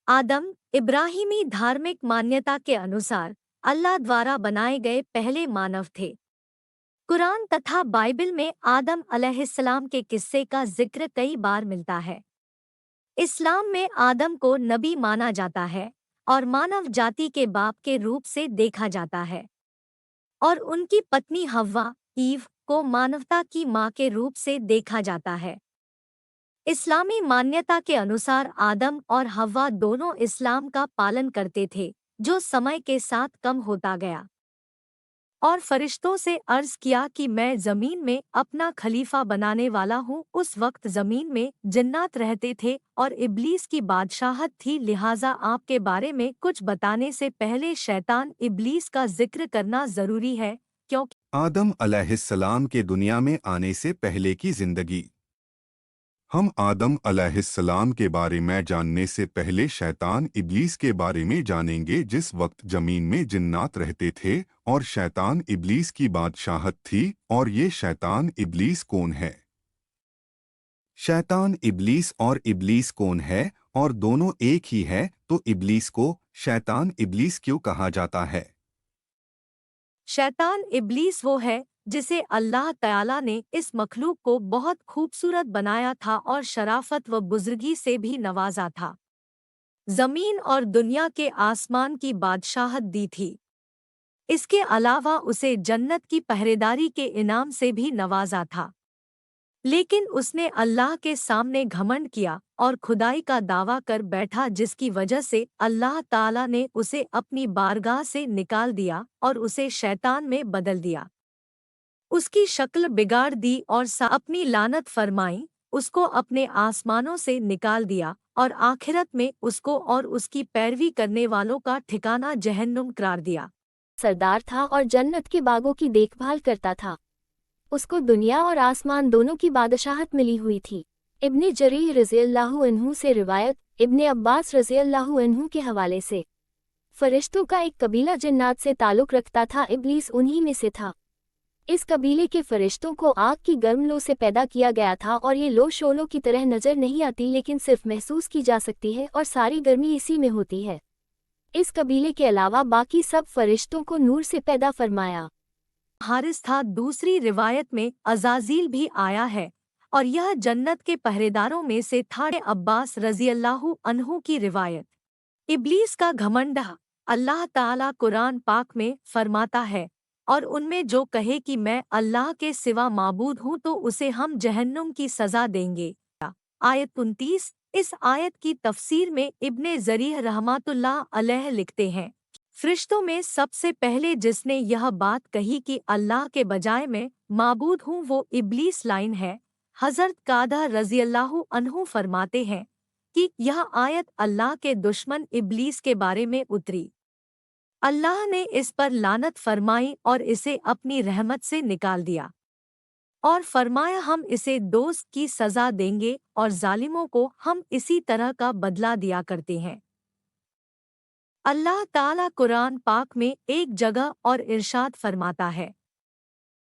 आदम इब्राहिमी धार्मिक मान्यता के अनुसार अल्लाह द्वारा बनाए गए पहले मानव थे। कुरान तथा बाइबल में आदम अलैहिस्सलाम के किस्से का जिक्र कई बार मिलता है। इस्लाम में आदम को नबी माना जाता है और मानव जाति के बाप के रूप से देखा जाता है, और उनकी पत्नी हव्वा ईव को मानवता की मां के रूप से देखा जाता है। इस्लामी मान्यता के अनुसार आदम और हव्वा दोनों इस्लाम का पालन करते थे, जो समय के साथ कम होता गया, और फरिश्तों से अर्ज किया कि मैं जमीन में अपना खलीफा बनाने वाला हूँ। उस वक्त जमीन में जिन्नात रहते थे और इब्लीस की बादशाहत थी, लिहाजा आपके बारे में कुछ बताने से पहले शैतान इब्लीस का जिक्र करना जरूरी है, क्योंकि आदम अलैहिस्सलाम के दुनिया में आने से पहले की जिंदगी। हम आदम अलैहिस्सलाम के बारे में जानने से पहले शैतान इब्लीस के बारे में जानेंगे, जिस वक्त जमीन में जिन्नात रहते थे और शैतान इब्लीस की बादशाहत थी। और ये शैतान इब्लीस कौन है? शैतान इब्लीस और इब्लीस कौन है, और दोनों एक ही है, तो इब्लीस को शैतान इब्लीस क्यों कहा जाता है? शैतान इब्लीस वो है जिसे अल्लाह तआला ने इस मखलूक को बहुत खूबसूरत बनाया था और शराफत व बुजुर्गी से भी नवाजा था। जमीन और दुनिया के आसमान की बादशाहत दी थी। इसके अलावा उसे जन्नत की पहरेदारी के इनाम से भी नवाजा था। लेकिन उसने अल्लाह के सामने घमंड किया और खुदाई का दावा कर बैठा, जिसकी वजह से अल्लाह ताला ने उसे अपनी बारगाह से निकाल दिया और उसे शैतान में बदल दिया। उसकी शक्ल बिगाड़ दी और अपनी लानत फरमाई, उसको अपने आसमानों से निकाल दिया और आखिरत में उसको और उसकी पैरवी करने वालों का ठिकाना जहन्नुम करार दिया। सरदार था और जन्नत के बागों की देखभाल करता था। उसको दुनिया और आसमान दोनों की बादशाहत मिली हुई थी। इब्ने जरीह रज़ियल्लाहु अन्हु से रिवायत, इब्ने अब्बास रज़ियल्लाहु अन्हु के हवाले से, फरिश्तों का एक कबीला जिन्नात से ताल्लुक़ रखता था, इब्लीस उन्हीं में से था। इस कबीले के फरिश्तों को आग की गर्म लो से पैदा किया गया था, और ये लो शोलों की तरह नज़र नहीं आती, लेकिन सिर्फ महसूस की जा सकती है, और सारी गर्मी इसी में होती है। इस कबीले के अलावा बाकी सब फरिश्तों को नूर से पैदा फरमाया। हारिस था। दूसरी रिवायत में अज़ाज़ील भी आया है, और यह जन्नत के पहरेदारों में से था। अब्बास रज़ियल्लाहु अन्हु की रिवायत। इब्लीस का घमंड। अल्लाह ताला कुरान पाक में फरमाता है, और उनमें जो कहे कि मैं अल्लाह के सिवा माबूद हूँ तो उसे हम जहन्नुम की सज़ा देंगे। आयत 29। इस आयत की तफसीर में इब्ने ज़रीह रहमतुल्लाह अलैह लिखते हैं, फरिश्तों में सबसे पहले जिसने यह बात कही कि अल्लाह के बजाय मैं माबूद हूँ वो इब्लीस लाइन है। हज़रत कादा रज़ियल्लाहु अन्हु फरमाते हैं कि यह आयत अल्लाह के दुश्मन इब्लीस के बारे में उतरी। अल्लाह ने इस पर लानत फरमाई और इसे अपनी रहमत से निकाल दिया, और फरमाया हम इसे दोस्त की सज़ा देंगे और जालिमों को हम इसी तरह का बदला दिया करते हैं। अल्लाह ताला कुरान पाक में एक जगह और इरशाद फरमाता है,